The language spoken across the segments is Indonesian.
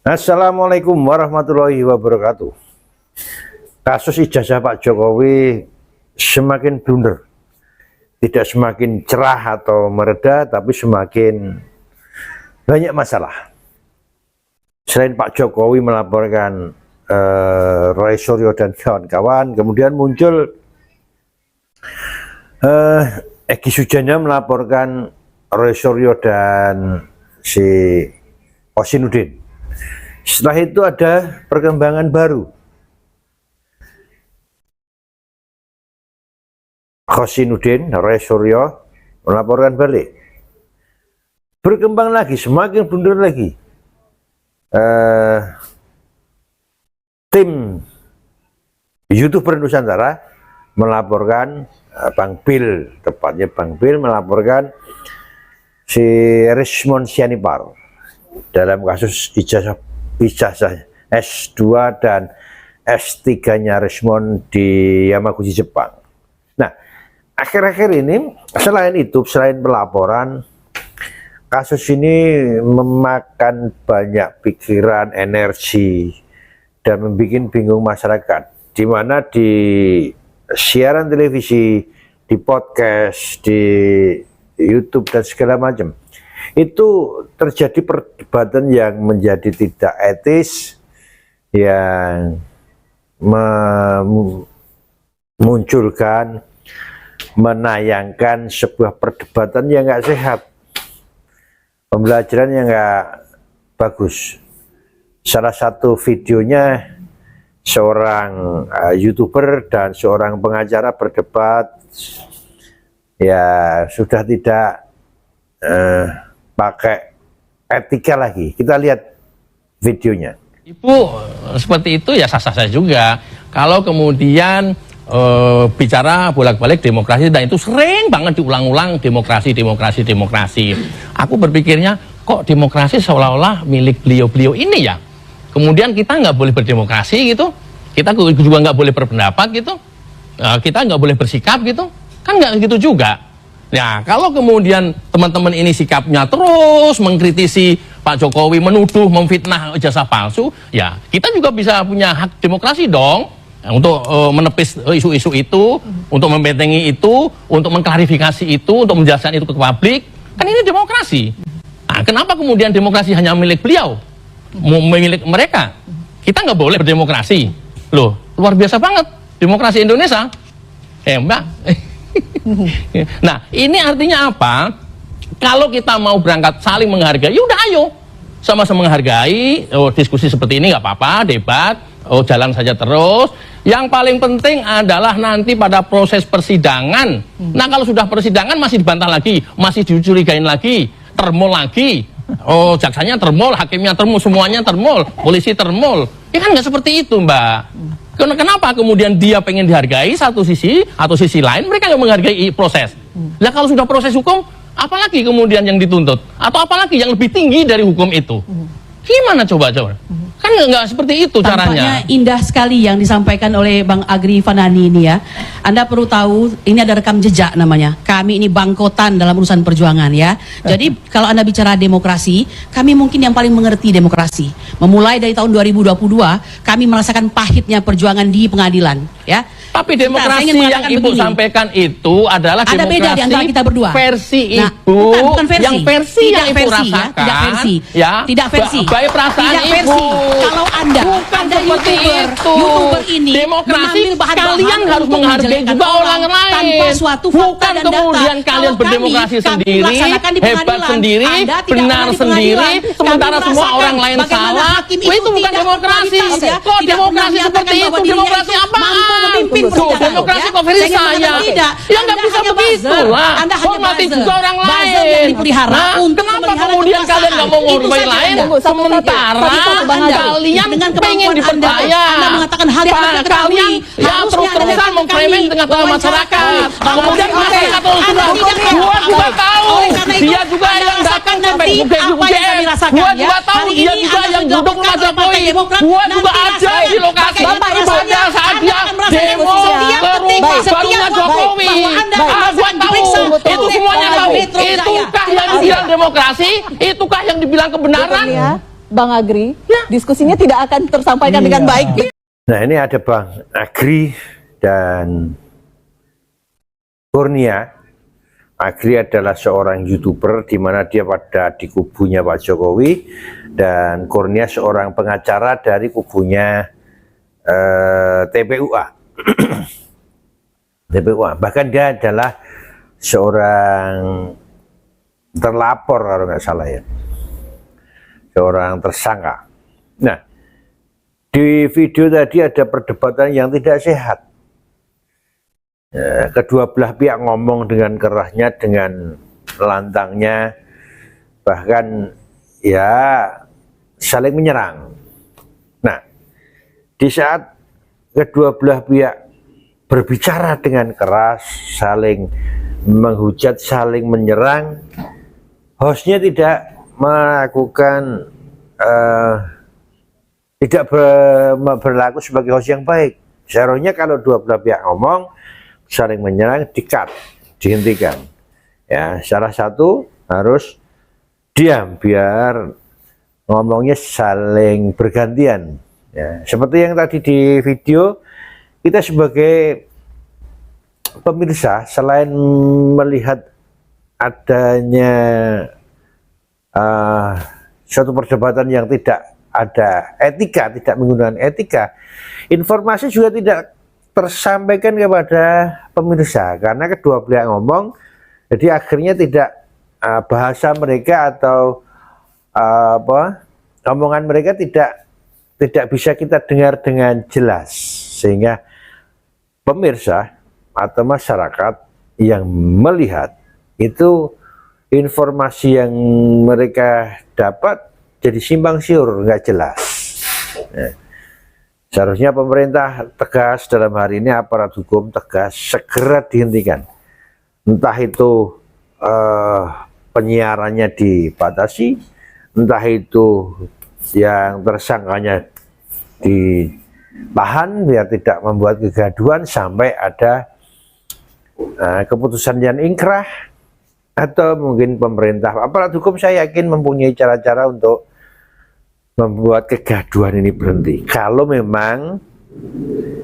Assalamualaikum warahmatullahi wabarakatuh. Kasus ijazah Pak Jokowi semakin blunder, tidak semakin cerah atau mereda, tapi semakin banyak masalah. Selain Pak Jokowi melaporkan Roy Suryo dan kawan-kawan, kemudian muncul Egy Sujana melaporkan Roy Suryo dan si Kosinudin. Setelah itu ada perkembangan baru. Kosinudin, Roy Suryo melaporkan balik. Berkembang lagi, semakin blunder lagi. Tim YouTuber Nusantara melaporkan Bang Bill, tepatnya Bang Bill melaporkan si Rismond Sianipar dalam kasus ijazah S2 dan S3-nya Rismond di Yamaguchi, Jepang. Nah, akhir-akhir ini selain pelaporan, kasus ini memakan banyak pikiran, energi, dan membuat bingung masyarakat, di mana di siaran televisi, di podcast, di YouTube dan segala macam itu terjadi perdebatan yang menjadi tidak etis, yang memunculkan, menayangkan sebuah perdebatan yang nggak sehat, pembelajaran yang nggak bagus. Salah satu videonya seorang YouTuber dan seorang pengacara berdebat, ya sudah tidak pakai etika lagi. Kita lihat videonya. Ibu seperti itu ya sah-sah saja juga. Kalau kemudian bicara bolak-balik demokrasi, dan itu sering banget diulang-ulang, demokrasi. Aku berpikirnya kok demokrasi seolah-olah milik beliau-beliau ini ya. Kemudian kita nggak boleh berdemokrasi gitu. Kita juga nggak boleh berpendapat gitu. Kita nggak boleh bersikap gitu. Kan nggak gitu juga. Ya, kalau kemudian teman-teman ini sikapnya terus mengkritisi Pak Jokowi, menuduh, memfitnah ijazah palsu, ya kita juga bisa punya hak demokrasi dong, untuk menepis isu-isu itu, untuk membentengi itu, untuk mengklarifikasi itu, untuk menjelaskan itu ke publik. Kan ini demokrasi. Nah, kenapa kemudian demokrasi hanya milik beliau, milik mereka? Kita nggak boleh berdemokrasi. Loh, luar biasa banget demokrasi Indonesia. Mbak. Nah, ini artinya apa? Kalau kita mau berangkat saling menghargai, yaudah ayo sama-sama menghargai. Diskusi seperti ini nggak apa-apa, debat, jalan saja terus. Yang paling penting adalah nanti pada proses persidangan. Nah, kalau sudah persidangan masih dibantah lagi, masih dicurigain lagi, termol lagi. Jaksanya termol, hakimnya termol, semuanya termol, polisi termol. Ya kan nggak seperti itu, Mbak. Kenapa kemudian dia pengen dihargai satu sisi, atau sisi lain mereka nggak menghargai proses? Nah, kalau sudah proses hukum, apalagi kemudian yang dituntut? Atau apalagi yang lebih tinggi dari hukum itu? Gimana coba? Kan nggak seperti itu caranya. Tampaknya indah sekali yang disampaikan oleh Bang Agri Fanani ini ya. Anda perlu tahu, ini ada rekam jejak namanya. Kami ini bangkotan dalam urusan perjuangan ya. Jadi kalau Anda bicara demokrasi, kami mungkin yang paling mengerti demokrasi. Memulai dari tahun 2022, kami merasakan pahitnya perjuangan di pengadilan ya. Tapi demokrasi yang Ibu sampaikan itu adalah ada demokrasi beda di antara kita berdua. Versi Nah, Ibu, bukan versi. yang versi Tidak yang Ibu versi, rasakan, ya. Tidak versi, ya, tidak versi, baik perasaan tidak Ibu. versi. Kalau Anda seperti YouTuber ini demokrasi, mengambil bahan-bahan kalian harus untuk menghargai menjelekkan juga orang lain. tanpa suatu fakta Bukan dan kemudian data. kalian Kalau berdemokrasi kami sendiri, laksanakan di hebat pengadilan. sendiri, Anda tidak benar pernah di sendiri, pengadilan. sementara Kami semua merasakan orang lain bagaimana salah. hakim Itu bukan tidak demokrasi. berkualitas, ya. Kok Tidak demokrasi pernah seperti menyatakan itu? bahwa dirinya Demokrasi itu apaan? mampu memimpin Tuh, persidangan, demokrasi ya. kok versi Saya saya? mengatakan tidak. Ya nggak Anda bisa hanya begitu buzzer. lah. Anda hanya Hormati buzzer. juga orang Buzzer yang lain. dipelihara Nah, untuk kenapa memelihara kemudian kalian nggak mau kekuasaan. Itu menghargai saja lain? Anda. Sementara kalian dengan pengen kemampuan dipercaya. Anda mengatakan hal yang tidak ketahui. Kalian ya Harusnya terus-terusan Anda mengklaim di tengah-tengah masyarakat. Kemudian masyarakat terus gua juga tahu. Dia juga yang datang sampai UGM. Gua juga tahu dia juga yang duduk sama Jokowi. Gua juga ada di lokasi pada saat dia demo ke rumah barunya Jokowi. Gua tahu itu semuanya tahu. Itukah yang dibilang demokrasi? Itukah yang dibilang kebenaran? Ya, Bang Agri. Ya. diskusinya tidak akan tersampaikan dengan baik. Nah, ini ada Bang Agri dan Kurnia. Agri adalah seorang YouTuber di mana dia pada di kubunya Pak Jokowi, dan Kurnia seorang pengacara dari kubunya TPUA. TPUA. Bahkan dia adalah seorang terlapor kalau nggak salah ya, seorang tersangka. Nah, di video tadi ada perdebatan yang tidak sehat. Kedua belah pihak ngomong dengan kerasnya, dengan lantangnya, bahkan ya saling menyerang. Nah, di saat kedua belah pihak berbicara dengan keras, saling menghujat, saling menyerang, hostnya tidak melakukan tidak berlaku sebagai host yang baik. Seharusnya kalau dua belah pihak ngomong saling menyerang, di-cut, dihentikan. Ya, salah satu harus diam biar ngomongnya saling bergantian. Ya, seperti yang tadi di video, kita sebagai pemirsa selain melihat adanya suatu perdebatan yang tidak ada etika, tidak menggunakan etika, informasi juga tidak tersampaikan kepada pemirsa karena kedua belah ngomong, jadi akhirnya tidak bahasa mereka atau omongan mereka tidak bisa kita dengar dengan jelas, sehingga pemirsa atau masyarakat yang melihat itu informasi yang mereka dapat jadi simpang siur, nggak jelas. Seharusnya pemerintah tegas dalam hari ini, aparat hukum tegas, segera dihentikan. Entah itu penyiarannya dibatasi, entah itu yang tersangkanya ditahan biar tidak membuat kegaduhan sampai ada keputusan yang ingkrah, atau mungkin pemerintah, aparat hukum saya yakin mempunyai cara-cara untuk membuat kegaduhan ini berhenti. Kalau memang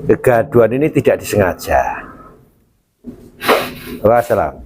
kegaduhan ini tidak disengaja. Wassalam.